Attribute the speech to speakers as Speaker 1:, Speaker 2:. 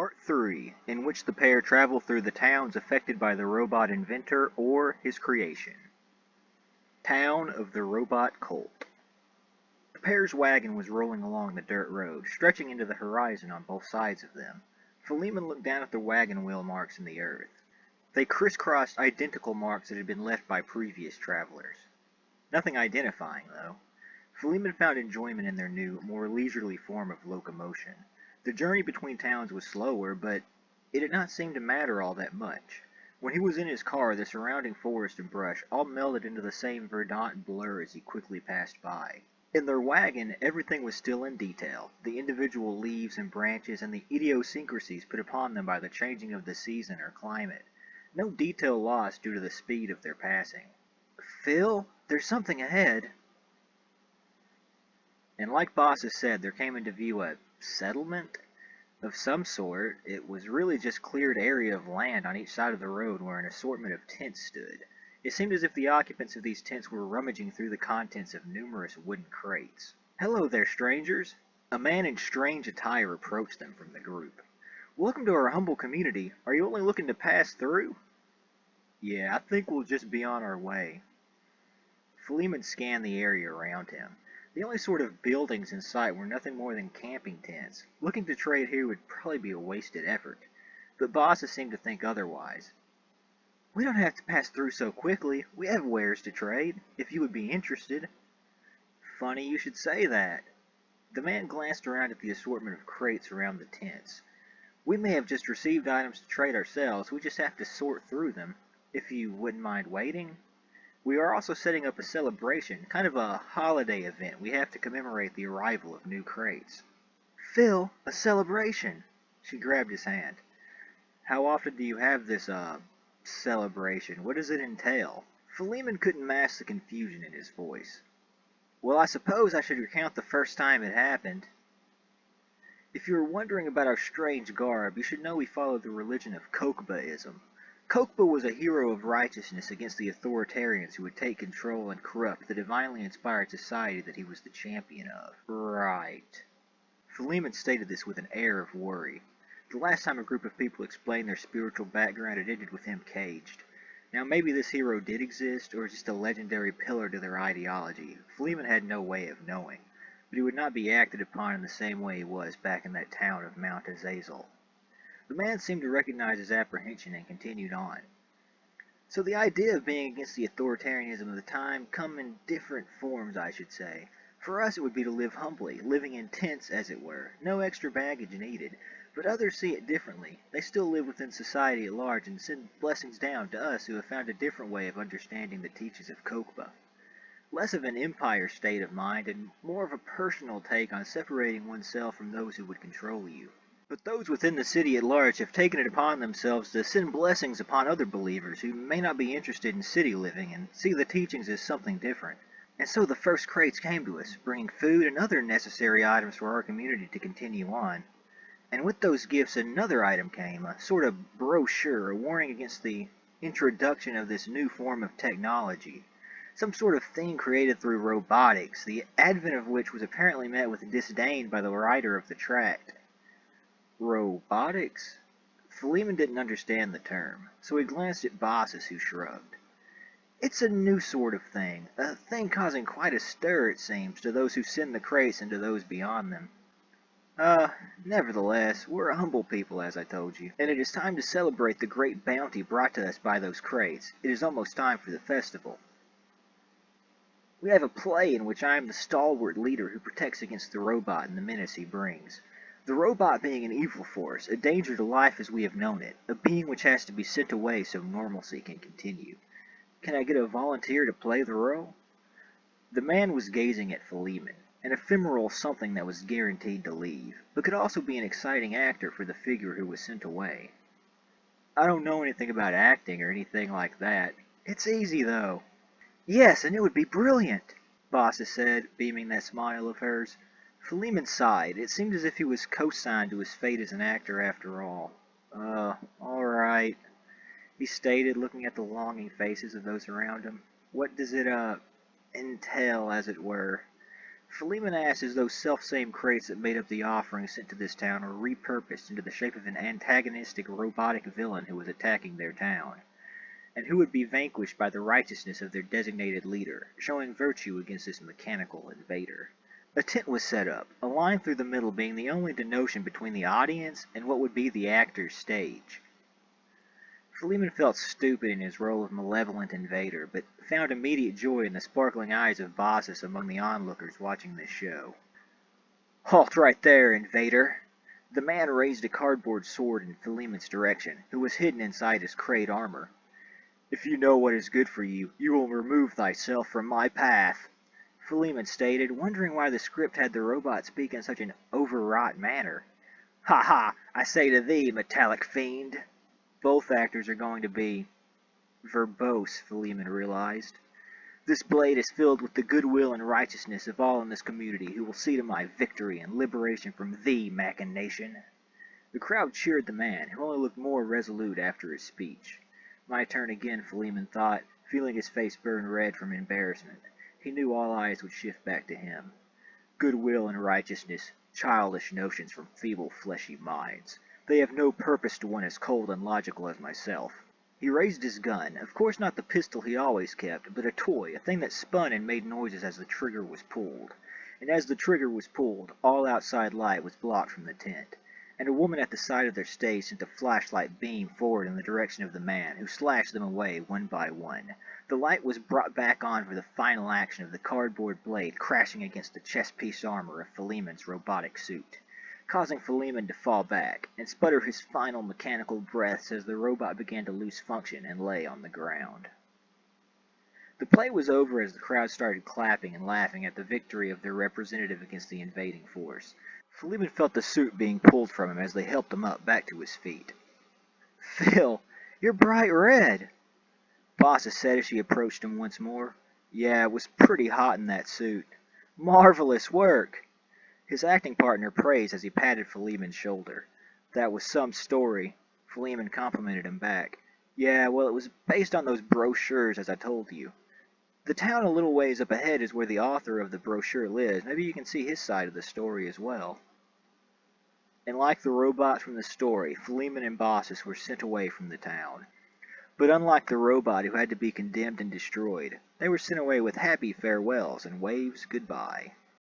Speaker 1: Part 3, in which the pair travel through the towns affected by the robot inventor or his creation. Town of the Robot Cult. The pair's wagon was rolling along the dirt road, stretching into the horizon on both sides of them. Philemon looked down at the wagon wheel marks in the earth. They crisscrossed identical marks that had been left by previous travelers. Nothing identifying, though. Philemon found enjoyment in their new, more leisurely form of locomotion. The journey between towns was slower, but it did not seem to matter all that much. When he was in his car, the surrounding forest and brush all melded into the same verdant blur as he quickly passed by. In their wagon, everything was still in detail, the individual leaves and branches and the idiosyncrasies put upon them by the changing of the season or climate. No detail lost due to the speed of their passing. "Phil, there's something ahead." And like bosses said, there came into view a settlement of some sort. It was really just cleared area of land on each side of the road where an assortment of tents stood. It seemed as if the occupants of these tents were rummaging through the contents of numerous wooden crates. "Hello there, strangers." A man in strange attire approached them from the group. "Welcome to our humble community. Are you only looking to pass through?" "Yeah, I think we'll just be on our way." Philemon scanned the area around him. The only sort of buildings in sight were nothing more than camping tents. Looking to trade here would probably be a wasted effort, but bosses seemed to think otherwise. "We don't have to pass through so quickly. We have wares to trade, if you would be interested." "Funny you should say that." The man glanced around at the assortment of crates around the tents. "We may have just received items to trade ourselves. We just have to sort through them, if you wouldn't mind waiting. We are also setting up a celebration, kind of a holiday event. We have to commemorate the arrival of new crates." "Phil, a celebration!" She grabbed his hand. "How often do you have this, celebration? What does it entail?" Philemon couldn't mask the confusion in his voice. "Well, I suppose I should recount the first time it happened. If you are wondering about our strange garb, you should know we follow the religion of Kokbaism. Kokba was a hero of righteousness against the authoritarians who would take control and corrupt the divinely inspired society that he was the champion of." "Right." Philemon stated this with an air of worry. The last time a group of people explained their spiritual background, it ended with him caged. Now maybe this hero did exist, or just a legendary pillar to their ideology. Philemon had no way of knowing, but he would not be acted upon in the same way he was back in that town of Mount Azazel. The man seemed to recognize his apprehension and continued on. "So the idea of being against the authoritarianism of the time come in different forms, I should say. For us it would be to live humbly, living in tents as it were, no extra baggage needed, but others see it differently. They still live within society at large and send blessings down to us who have found a different way of understanding the teachings of Kokba. Less of an empire state of mind and more of a personal take on separating oneself from those who would control you. But those within the city at large have taken it upon themselves to send blessings upon other believers who may not be interested in city living and see the teachings as something different. And so the first crates came to us, bringing food and other necessary items for our community to continue on. And with those gifts another item came, a sort of brochure, a warning against the introduction of this new form of technology. Some sort of thing created through robotics, the advent of which was apparently met with disdain by the writer of the tract." "Robotics?" Philemon didn't understand the term, so he glanced at bosses who shrugged. "It's a new sort of thing, a thing causing quite a stir, it seems, to those who send the crates and to those beyond them. Nevertheless, we're a humble people, as I told you, and it is time to celebrate the great bounty brought to us by those crates. It is almost time for the festival. We have a play in which I am the stalwart leader who protects against the robot and the menace he brings. The robot being an evil force, a danger to life as we have known it, a being which has to be sent away so normalcy can continue. Can I get a volunteer to play the role?" The man was gazing at Philemon, an ephemeral something that was guaranteed to leave, but could also be an exciting actor for the figure who was sent away. "I don't know anything about acting or anything like that. It's easy, though." "Yes, and it would be brilliant," Bassa said, beaming that smile of hers. Philemon sighed. It seemed as if he was co-signed to his fate as an actor after all. All right," he stated, looking at the longing faces of those around him. "What does it, entail, as it were?" Philemon asked as those self-same crates that made up the offering sent to this town were repurposed into the shape of an antagonistic robotic villain who was attacking their town, and who would be vanquished by the righteousness of their designated leader, showing virtue against this mechanical invader. A tent was set up, a line through the middle being the only denotion between the audience and what would be the actor's stage. Philemon felt stupid in his role of malevolent invader, but found immediate joy in the sparkling eyes of Baucis among the onlookers watching this show. "Halt right there, invader!" The man raised a cardboard sword in Philemon's direction, who was hidden inside his crate armor. "If you know what is good for you, you will remove thyself from my path," Philemon stated, wondering why the script had the robot speak in such an overwrought manner. "Ha ha! I say to thee, metallic fiend!" Both actors are going to be verbose, Philemon realized. "This blade is filled with the goodwill and righteousness of all in this community who will see to my victory and liberation from thee, machination." The crowd cheered the man, who only looked more resolute after his speech. My turn again, Philemon thought, feeling his face burn red from embarrassment. He knew all eyes would shift back to him. Goodwill and righteousness, childish notions from feeble fleshy minds. They have no purpose to one as cold and logical as myself. He raised his gun, of course not the pistol he always kept, but a toy, a thing that spun and made noises as the trigger was pulled. And as the trigger was pulled, all outside light was blocked from the tent, and a woman at the side of their stage sent a flashlight beam forward in the direction of the man, who slashed them away one by one. The light was brought back on for the final action of the cardboard blade crashing against the chest-piece armor of Philemon's robotic suit, causing Philemon to fall back and sputter his final mechanical breaths as the robot began to lose function and lay on the ground. The play was over as the crowd started clapping and laughing at the victory of their representative against the invading force. Philemon felt the suit being pulled from him as they helped him up back to his feet. "Phil, you're bright red," Baucis said as she approached him once more. "Yeah, it was pretty hot in that suit." "Marvelous work!" His acting partner praised as he patted Philemon's shoulder. "That was some story," Philemon complimented him back. "Yeah, well, it was based on those brochures, as I told you. The town a little ways up ahead is where the author of the brochure lives. Maybe you can see his side of the story as well." And like the robots from the story, Philemon and Baucis were sent away from the town. But unlike the robot who had to be condemned and destroyed, they were sent away with happy farewells and waves goodbye.